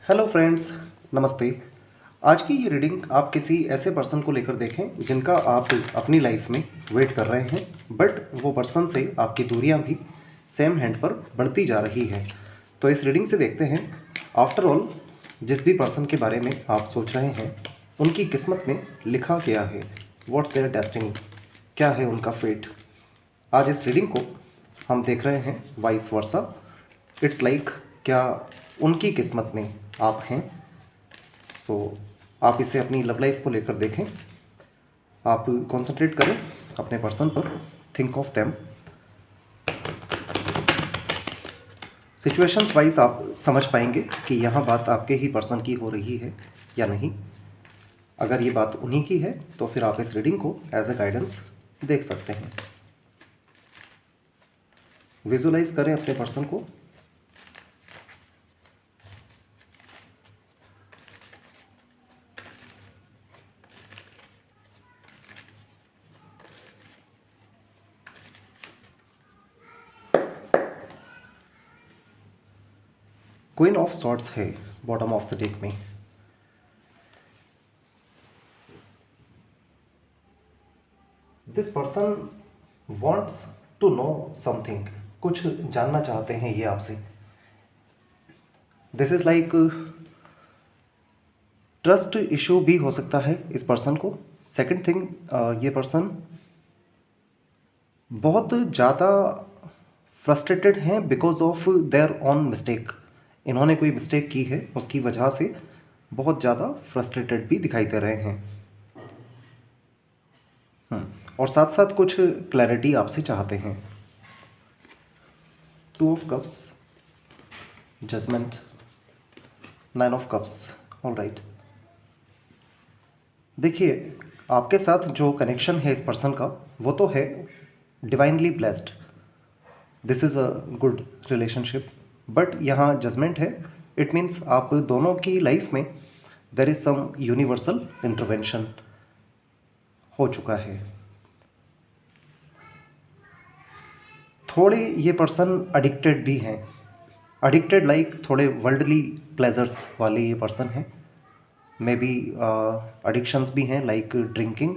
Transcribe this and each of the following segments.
Hello friends, नमस्ते। आज की ये रीडिंग आप किसी ऐसे पर्सन को लेकर देखें जिनका आप अपनी लाइफ में वेट कर रहे हैं, बट वो पर्सन से आपकी दूरियां भी सेम हैंड पर बढ़ती जा रही है। तो इस रीडिंग से देखते हैं, आफ्टर ऑल जिस भी पर्सन के बारे में आप सोच रहे हैं उनकी किस्मत में लिखा क्या है, व्हाट्स देयर डेस्टिनी, क्या है उनका फेट। आज इस रीडिंग को हम देख रहे हैं वाइस वर्सा। इट्स लाइक क्या उनकी किस्मत में आप हैं। तो आप इसे अपनी लव लाइफ को लेकर देखें। आप कंसंट्रेट करें अपने पर्सन पर, think of them. Situations wise आप समझ पाएंगे कि यहाँ बात आपके ही पर्सन की हो रही है या नहीं। अगर ये बात उन्हीं की है तो फिर आप इस रीडिंग को एज ए गाइडेंस देख सकते हैं। विजुलाइज करें अपने पर्सन को। क्वीन ऑफ सॉर्ड्स है बॉटम ऑफ द डेक में। This person wants to know something, कुछ जानना चाहते हैं ये आपसे। This is like trust issue भी हो सकता है इस पर्सन को। सेकंड थिंग, ये पर्सन बहुत ज़्यादा फ्रस्ट्रेटेड हैं because of their on mistake. इन्होंने कोई मिस्टेक की है, उसकी वजह से बहुत ज़्यादा फ्रस्ट्रेटेड भी दिखाई दे रहे हैं। और साथ साथ कुछ क्लैरिटी आपसे चाहते हैं। Two of cups, judgement, nine of cups. All right, देखिए आपके साथ जो कनेक्शन है इस पर्सन का वो तो है divinely blessed. This is a good relationship, but यहाँ जजमेंट है। इट मीन्स आप दोनों की लाइफ में there is some universal intervention हो चुका है। थोड़े ये पर्सन एडिक्टेड भी हैं, एडिक्टेड लाइक थोड़े वर्ल्डली प्लेजर्स वाले ये पर्सन हैं। मे बी एडिक्शंस भी हैं लाइक ड्रिंकिंग,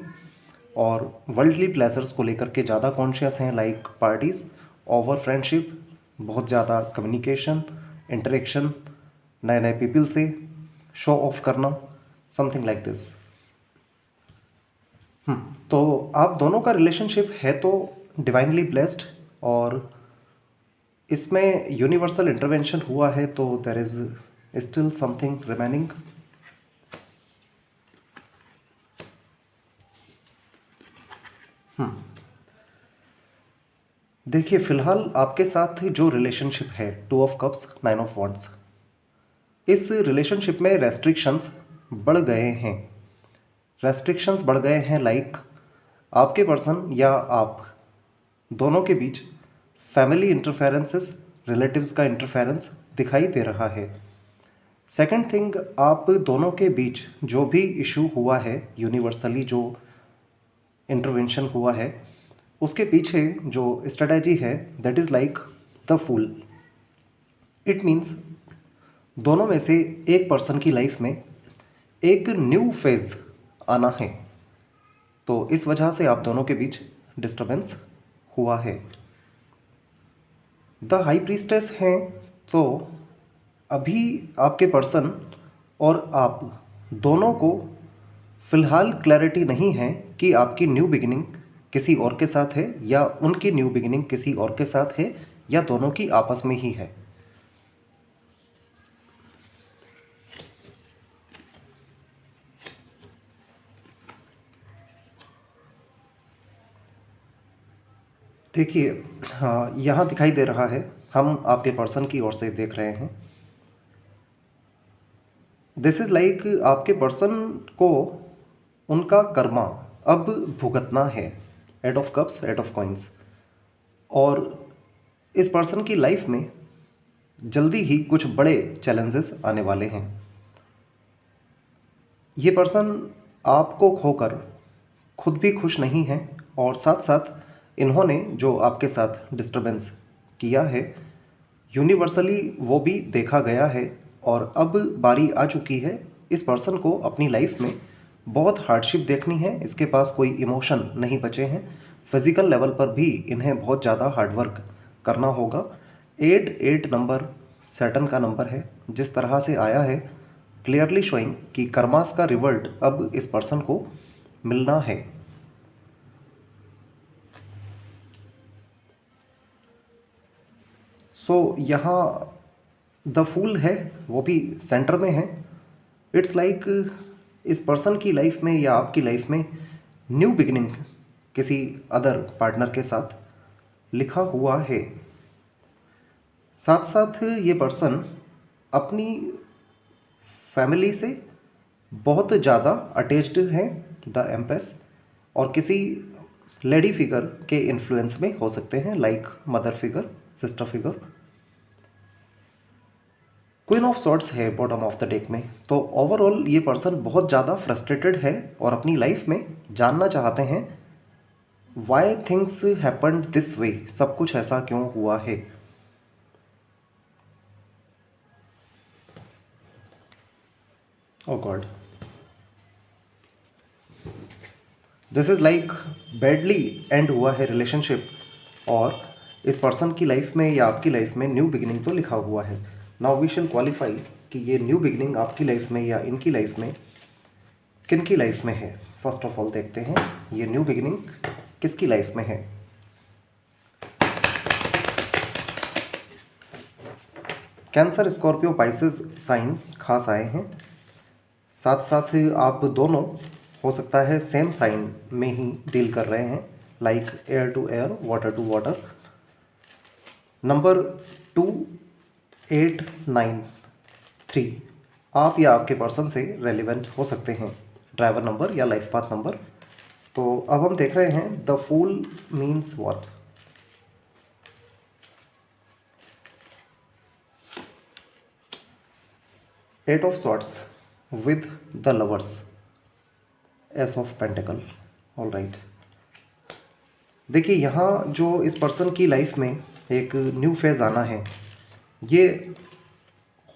और वर्ल्डली प्लेजर्स को लेकर के ज़्यादा कॉन्शियस हैं लाइक पार्टीज़, ओवर फ्रेंडशिप, बहुत ज़्यादा कम्युनिकेशन, इंटरेक्शन, नए नए पीपल से शो ऑफ करना, समथिंग लाइक दिस। तो आप दोनों का रिलेशनशिप है तो डिवाइनली ब्लेस्ड, और इसमें यूनिवर्सल इंटरवेंशन हुआ है, तो there is still something remaining. देखिए फ़िलहाल आपके साथ जो रिलेशनशिप है, two of cups, nine of wands, इस रिलेशनशिप में रेस्ट्रिक्शंस बढ़ गए हैं। रेस्ट्रिक्शंस बढ़ गए हैं लाइक आपके पर्सन या आप दोनों के बीच फैमिली इंटरफेरेंसेस, रिलेटिव्स का इंटरफेरेंस दिखाई दे रहा है। सेकंड थिंग, आप दोनों के बीच जो भी इशू हुआ है, यूनिवर्सली जो इंटरवेंशन हुआ है, उसके पीछे जो स्ट्रेटजी है that is like the fool. It means दोनों में से एक पर्सन की लाइफ में एक न्यू फेज आना है, तो इस वजह से आप दोनों के बीच डिस्टर्बेंस हुआ है। द हाई प्रीस्टेस हैं, तो अभी आपके पर्सन और आप दोनों को फ़िलहाल क्लैरिटी नहीं है कि आपकी न्यू बिगिनिंग किसी और के साथ है या उनकी न्यू बिगिनिंग किसी और के साथ है, या दोनों की आपस में ही है। देखिए हाँ, यहाँ दिखाई दे रहा है, हम आपके पर्सन की ओर से देख रहे हैं। दिस इज़ लाइक आपके पर्सन को उनका कर्मा अब भुगतना है। Eight of cups, eight of coins. और इस पर्सन की लाइफ में जल्दी ही कुछ बड़े चैलेंजेस आने वाले हैं। ये पर्सन आपको खोकर खुद भी खुश नहीं है, और साथ साथ इन्होंने जो आपके साथ डिस्टर्बेंस किया है यूनिवर्सली वो भी देखा गया है और अब बारी आ चुकी है इस पर्सन को अपनी लाइफ में बहुत हार्डशिप देखनी है। इसके पास कोई इमोशन नहीं बचे हैं। फिज़िकल लेवल पर भी इन्हें बहुत ज़्यादा हार्डवर्क करना होगा। 8 नंबर सैटर्न का नंबर है। जिस तरह से आया है क्लियरली शोइंग कि कर्मास का रिवर्ट अब इस पर्सन को मिलना है। यहाँ द फूल है, वो भी सेंटर में है। इट्स लाइक इस पर्सन की लाइफ में या आपकी लाइफ में न्यू बिगिनिंग किसी अदर पार्टनर के साथ लिखा हुआ है। साथ साथ ये पर्सन अपनी फैमिली से बहुत ज़्यादा अटैच्ड है, द एम्प्रेस, और किसी लेडी फिगर के इन्फ्लुएंस में हो सकते हैं, like mother figure, sister figure. Queen of swords है बॉटम ऑफ द डेक में। तो ओवरऑल ये पर्सन बहुत ज़्यादा फ्रस्ट्रेटेड है और अपनी लाइफ में जानना चाहते हैं why things happened this way, सब कुछ ऐसा क्यों हुआ है। Oh God, this is like badly end हुआ है रिलेशनशिप, और इस पर्सन की लाइफ में या आपकी लाइफ में न्यू बिगिनिंग तो लिखा हुआ है। नाउ वी शैल क्वालिफाई कि ये न्यू बिगिनिंग आपकी लाइफ में या इनकी लाइफ में किन की लाइफ में है। फर्स्ट ऑफ ऑल देखते हैं ये न्यू बिगिनिंग किसकी लाइफ में है। कैंसर, स्कॉर्पियो, पाइसेस साइन खास आए हैं। साथ साथ आप दोनों हो सकता है सेम साइन में ही डील कर रहे हैं, like air to air, water to water. Number 2893 आप या आपके पर्सन से रेलिवेंट हो सकते हैं, ड्राइवर नंबर या लाइफ पाथ नंबर। तो अब हम देख रहे हैं the fool means what. Eight of swords with the lovers, ace of pentacles. All right, देखिए यहाँ जो इस पर्सन की लाइफ में एक न्यू फेज़ आना है, ये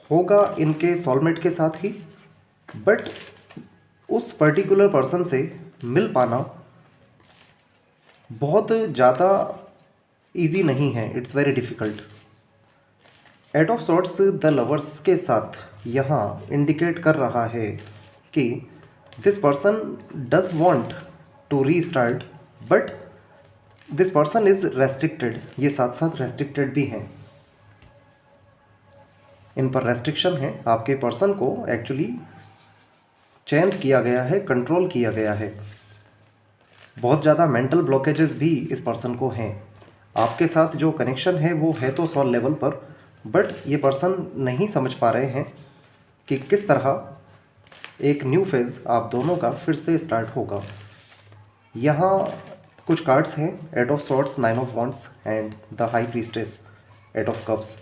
होगा इनके सोलमेट के साथ ही, बट उस पर्टिकुलर पर्सन से मिल पाना बहुत ज़्यादा इजी नहीं है, it's very difficult. Eight of swords the lovers के साथ यहाँ इंडिकेट कर रहा है कि this person does want to restart, but this person is restricted. ये साथ साथ रेस्ट्रिक्टेड भी हैं, इन पर रेस्ट्रिक्शन है। आपके पर्सन को एक्चुअली चेंज किया गया है, कंट्रोल किया गया है। बहुत ज़्यादा मेंटल ब्लॉकेजेस भी इस पर्सन को हैं। आपके साथ जो कनेक्शन है वो है तो सोल लेवल पर, बट ये पर्सन नहीं समझ पा रहे हैं कि किस तरह एक न्यू फेज़ आप दोनों का फिर से स्टार्ट होगा। यहाँ कुछ कार्ड्स हैं, eight of swords, nine of wands and the high priestess, eight of cups,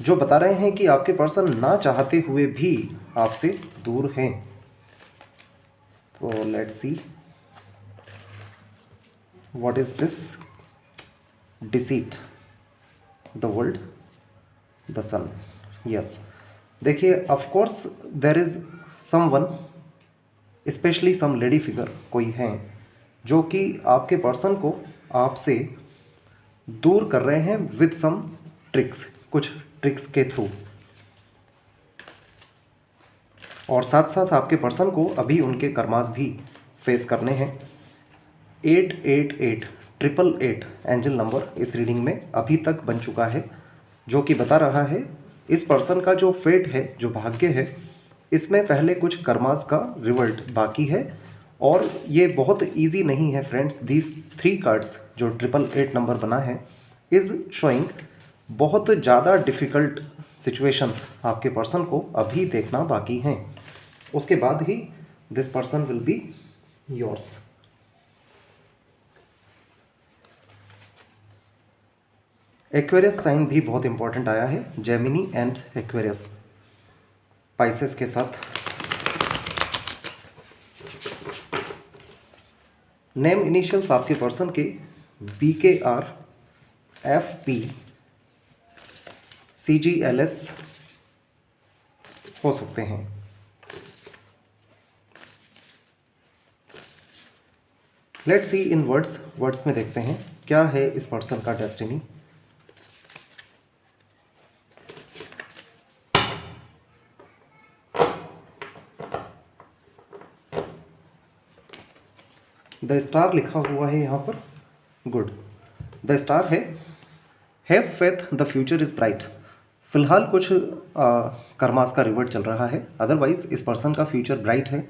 जो बता रहे हैं कि आपके पर्सन ना चाहते हुए भी आपसे दूर हैं। तो let's see what is this deceit, the world, the sun. Yes, देखिए of course there is someone, specially some lady figure कोई हैं जो कि आपके पर्सन को आपसे दूर कर रहे हैं विद सम ट्रिक्स, कुछ ट्रिक्स के थ्रू। और साथ साथ आपके पर्सन को अभी उनके कर्मास भी फेस करने हैं। 888 एंजल नंबर इस रीडिंग में अभी तक बन चुका है, जो कि बता रहा है इस पर्सन का जो फेट है, जो भाग्य है, इसमें पहले कुछ कर्मास का रिवर्ट बाकी है। और ये बहुत इजी नहीं है फ्रेंड्स। दीज 3 कार्ड्स जो 888 नंबर बना है इज़ शोइंग बहुत ज़्यादा डिफ़िकल्ट सिचुएशंस आपके पर्सन को अभी देखना बाकी हैं। उसके बाद ही this person will be yours. Aquarius sign भी बहुत इंपॉर्टेंट आया है, जेमिनी एंड एक्वेरियस, पाइसेस के साथ। नेम इनिशियल्स आपके पर्सन के BKR, FP, CGLS, हो सकते हैं। Let's see in words, words में देखते हैं क्या है इस पर्सन का डेस्टिनी। द स्टार लिखा हुआ है यहाँ पर, गुड। द स्टार है, have faith the future is bright. फिलहाल कुछ कर्मास का रिवर्ट चल रहा है, अदरवाइज इस पर्सन का फ्यूचर ब्राइट है।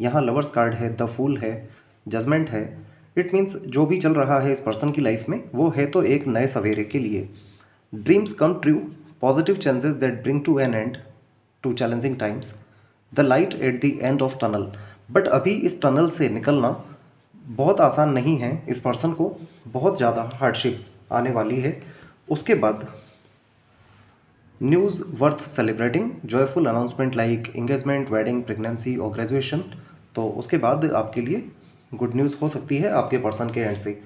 यहाँ लवर्स कार्ड है, द फूल है, जजमेंट है। इट मीन्स जो भी चल रहा है इस पर्सन की लाइफ में वो है तो एक नए सवेरे के लिए। Dreams come true, positive chances that bring to an end to challenging times, the light at the end of tunnel. But अभी इस टनल से निकलना बहुत आसान नहीं है, इस पर्सन को बहुत ज़्यादा हार्डशिप आने वाली है। उसके बाद news worth celebrating, joyful announcement like engagement, wedding, pregnancy और ग्रेजुएशन। तो उसके बाद आपके लिए गुड न्यूज़ हो सकती है आपके पर्सन के एंड से।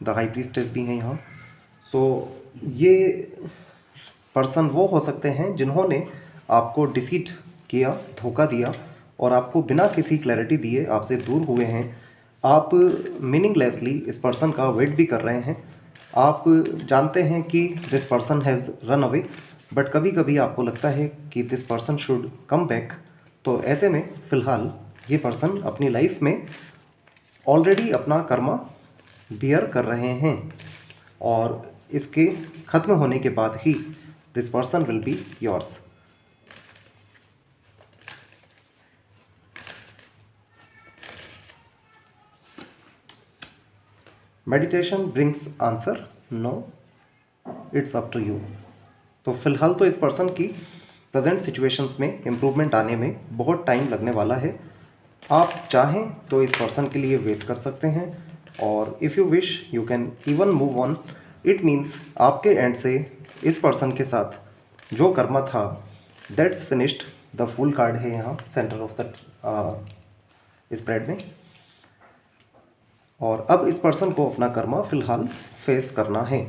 द हाई प्रीस्टेस भी हैं यहाँ। सो ये पर्सन वो हो सकते हैं जिन्होंने आपको डिसीट किया, धोखा दिया और आपको बिना किसी क्लैरिटी दिए आपसे दूर हुए हैं। आप मीनिंगलेसली इस पर्सन का वेट भी कर रहे हैं। आप जानते हैं कि this person has run away, but कभी कभी आपको लगता है कि this person should come back. तो ऐसे में फ़िलहाल ये पर्सन अपनी लाइफ में ऑलरेडी अपना कर्मा बियर कर रहे हैं और इसके ख़त्म होने के बाद ही this person will be yours. Meditation brings answer, no, it's up to you. तो फिलहाल तो इस पर्सन की प्रेजेंट सिचुएशंस में इम्प्रूवमेंट आने में बहुत टाइम लगने वाला है। आप चाहें तो इस पर्सन के लिए वेट कर सकते हैं और if you wish you can even move on. It means आपके एंड से इस पर्सन के साथ जो कर्मा था that's finished. The full card है यहाँ सेंटर ऑफ द स्प्रेड में। और अब इस पर्सन को अपना कर्मा फिलहाल फेस करना है।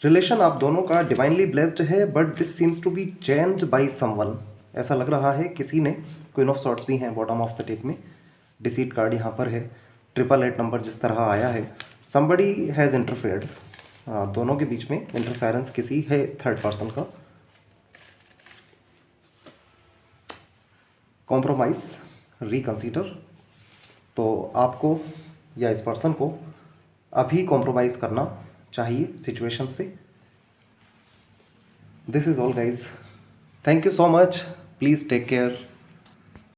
रिलेशन आप दोनों का डिवाइनली ब्लेस्ड है, but this seems to be changed by someone. ऐसा लग रहा है किसी ने, क्वीन ऑफ सॉर्ट्स भी हैं बॉटम ऑफ द टेक में, डिसीट कार्ड यहाँ पर है, 888 नंबर जिस तरह आया है। समबडी हैज़ इंटरफेयर्ड, दोनों के बीच में इंटरफेरेंस किसी है थर्ड पर्सन का। Compromise, reconsider. तो आपको या इस पर्सन को अभी कॉम्प्रोमाइज़ करना चाहिए सिचुएशन से। This is all guys, thank you so much, please take care.